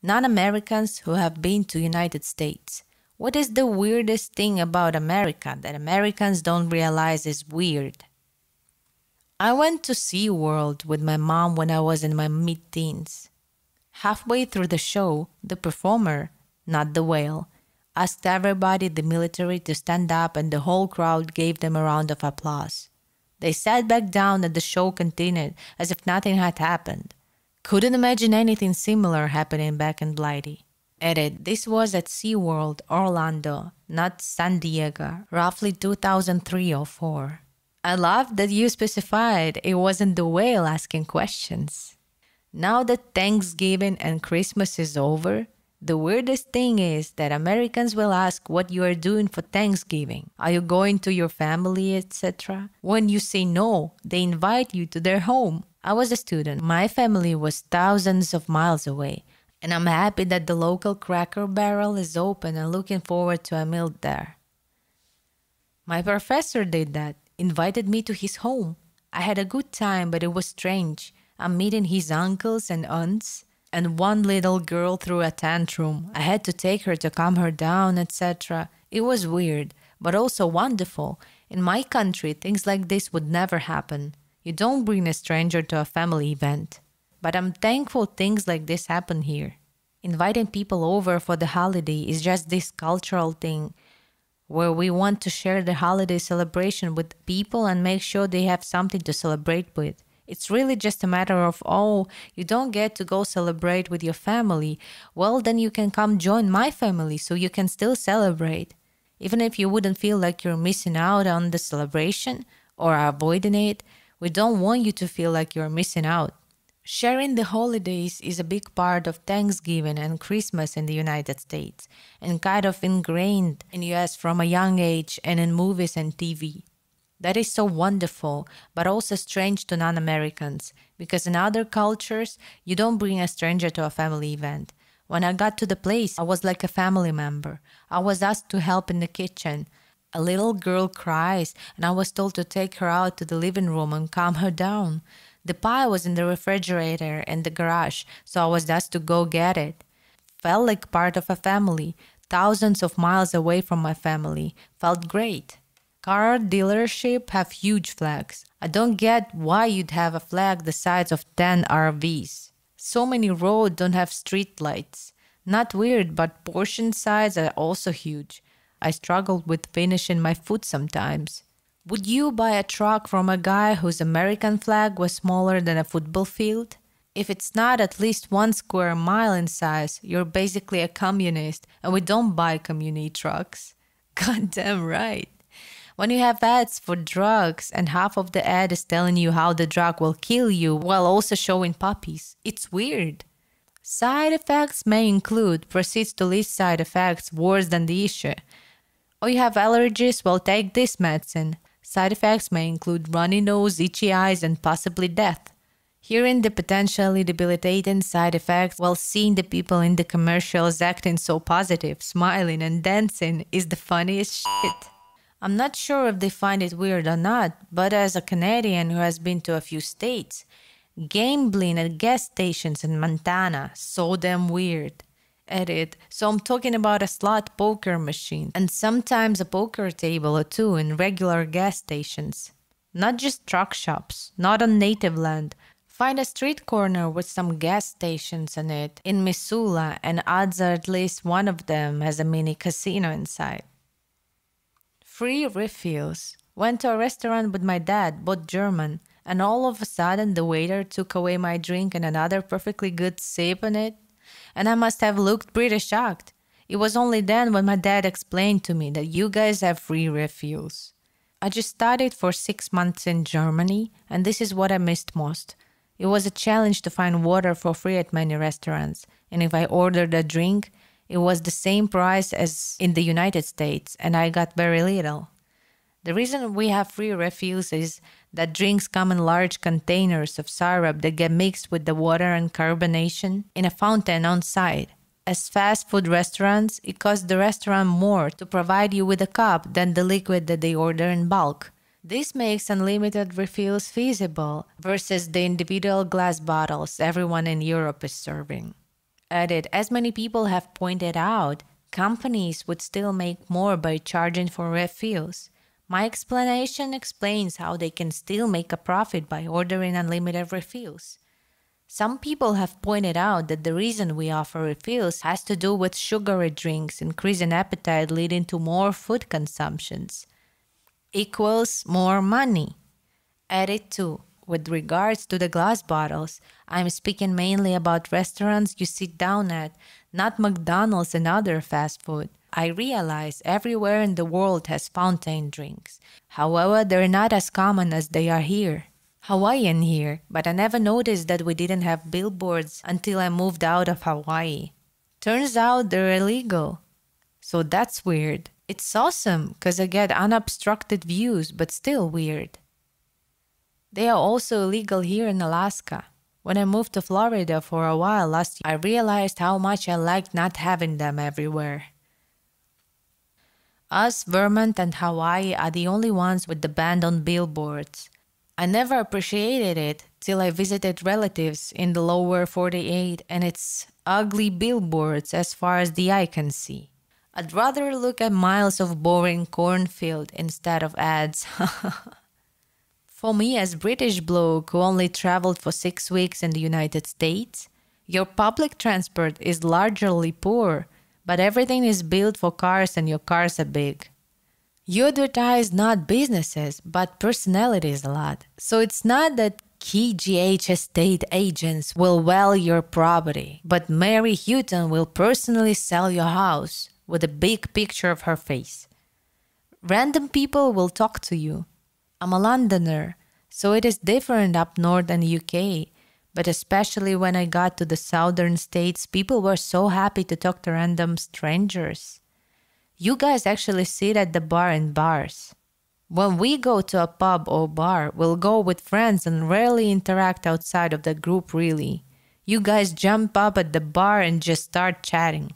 Non-Americans who have been to United States. What is the weirdest thing about America that Americans don't realize is weird? I went to SeaWorld with my mom when I was in my mid-teens. Halfway through the show, the performer, not the whale, asked everybody in the military to stand up and the whole crowd gave them a round of applause. They sat back down and the show continued as if nothing had happened. Couldn't imagine anything similar happening back in Blighty. Edit, this was at SeaWorld, Orlando, not San Diego, roughly 2003 or 4. I love that you specified it wasn't the whale asking questions. Now that Thanksgiving and Christmas is over, the weirdest thing is that Americans will ask what you are doing for Thanksgiving. Are you going to your family, etc.? When you say no, they invite you to their home. I was a student. My family was thousands of miles away, and I'm happy that the local Cracker Barrel is open and looking forward to a meal there. My professor did that, invited me to his home. I had a good time, but it was strange. I'm meeting his uncles and aunts, and one little girl threw a tantrum. I had to take her to calm her down, etc. It was weird, but also wonderful. In my country, things like this would never happen. You don't bring a stranger to a family event. But I'm thankful things like this happen here. Inviting people over for the holiday is just this cultural thing where we want to share the holiday celebration with people and make sure they have something to celebrate with. It's really just a matter of, oh, you don't get to go celebrate with your family. Well, then you can come join my family so you can still celebrate. Even if you wouldn't feel like you're missing out on the celebration or avoiding it, we don't want you to feel like you're missing out. Sharing the holidays is a big part of Thanksgiving and Christmas in the United States and kind of ingrained in US from a young age and in movies and TV. That is so wonderful, but also strange to non-Americans, because in other cultures, you don't bring a stranger to a family event. When I got to the place, I was like a family member. I was asked to help in the kitchen. A little girl cries, and I was told to take her out to the living room and calm her down. The pie was in the refrigerator in the garage, so I was asked to go get it. Felt like part of a family, thousands of miles away from my family. Felt great. Car dealerships have huge flags. I don't get why you'd have a flag the size of 10 RVs. So many roads don't have street lights. Not weird, but portion size are also huge. I struggled with finishing my food sometimes. Would you buy a truck from a guy whose American flag was smaller than a football field? If it's not at least 1 square mile in size, you're basically a communist, and we don't buy community trucks. Goddamn right. When you have ads for drugs and half of the ad is telling you how the drug will kill you while also showing puppies, it's weird. Side effects may include proceeds to list side effects worse than the issue. Or you have allergies, well, take this medicine. Side effects may include runny nose, itchy eyes, and possibly death. Hearing the potentially debilitating side effects while seeing the people in the commercials acting so positive, smiling, and dancing is the funniest shit. I'm not sure if they find it weird or not, but as a Canadian who has been to a few states, gambling at gas stations in Montana, so damn weird. Edit. So I'm talking about a slot poker machine and sometimes a poker table or two in regular gas stations. Not just truck shops, not on native land. Find a street corner with some gas stations in it in Missoula, and odds are at least one of them has a mini casino inside. Free refills. Went to a restaurant with my dad, both German, and all of a sudden the waiter took away my drink and another perfectly good sip on it. And I must have looked pretty shocked. It was only then when my dad explained to me that you guys have free refills. I just studied for 6 months in Germany, and this is what I missed most. It was a challenge to find water for free at many restaurants, and if I ordered a drink, it was the same price as in the United States, and I got very little. The reason we have free refills is that drinks come in large containers of syrup that get mixed with the water and carbonation in a fountain on site. As fast food restaurants, it costs the restaurant more to provide you with a cup than the liquid that they order in bulk. This makes unlimited refills feasible versus the individual glass bottles everyone in Europe is serving. Added, as many people have pointed out, companies would still make more by charging for refills. My explanation explains how they can still make a profit by ordering unlimited refills. Some people have pointed out that the reason we offer refills has to do with sugary drinks increasing appetite leading to more food consumptions. Equals more money. Added to, with regards to the glass bottles, I'm speaking mainly about restaurants you sit down at, not McDonald's and other fast food. I realize everywhere in the world has fountain drinks. However, they're not as common as they are here. Hawaiian here, but I never noticed that we didn't have billboards until I moved out of Hawaii. Turns out they're illegal. So that's weird. It's awesome because I get unobstructed views, but still weird. They are also illegal here in Alaska. When I moved to Florida for a while last year, I realized how much I liked not having them everywhere. Us, Vermont, and Hawaii are the only ones with the ban on billboards. I never appreciated it till I visited relatives in the lower 48 and it's ugly billboards as far as the eye can see. I'd rather look at miles of boring cornfield instead of ads. For me, as British bloke who only traveled for 6 weeks in the United States, your public transport is largely poor, but everything is built for cars and your cars are big. You advertise not businesses, but personalities a lot. So it's not that key GH estate agents will well your property, but Mary Houghton will personally sell your house with a big picture of her face. Random people will talk to you. I'm a Londoner, so it is different up north in the UK, but especially when I got to the southern states, people were so happy to talk to random strangers. You guys actually sit at the bar in bars. When we go to a pub or bar, we'll go with friends and rarely interact outside of the group really. You guys jump up at the bar and just start chatting.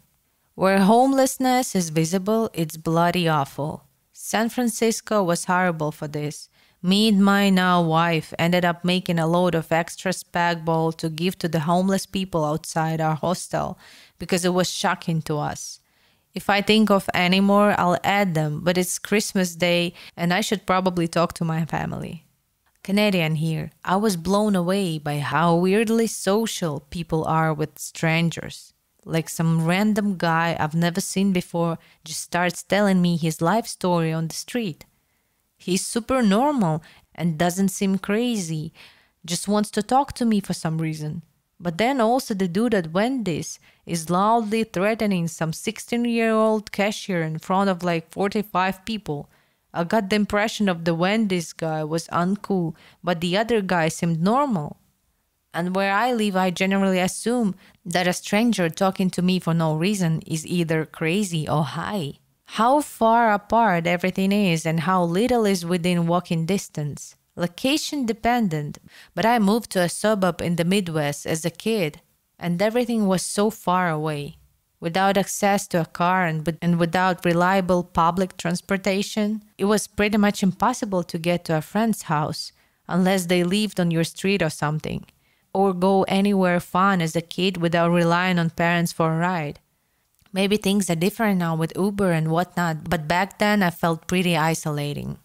Where homelessness is visible, it's bloody awful. San Francisco was horrible for this. Me and my now wife ended up making a load of extra spag bol to give to the homeless people outside our hostel because it was shocking to us. If I think of any more, I'll add them, but it's Christmas Day and I should probably talk to my family. Canadian here, I was blown away by how weirdly social people are with strangers. Like some random guy I've never seen before just starts telling me his life story on the street. He's super normal and doesn't seem crazy, just wants to talk to me for some reason. But then also the dude at Wendy's is loudly threatening some 16-year-old cashier in front of like 45 people. I got the impression of the Wendy's guy was uncool, but the other guy seemed normal. And where I live, I generally assume that a stranger talking to me for no reason is either crazy or high. How far apart everything is and how little is within walking distance. Location dependent, but I moved to a suburb in the Midwest as a kid, and everything was so far away. Without access to a car and without reliable public transportation, it was pretty much impossible to get to a friend's house unless they lived on your street or something, or go anywhere fun as a kid without relying on parents for a ride. Maybe things are different now with Uber and whatnot, but back then I felt pretty isolating.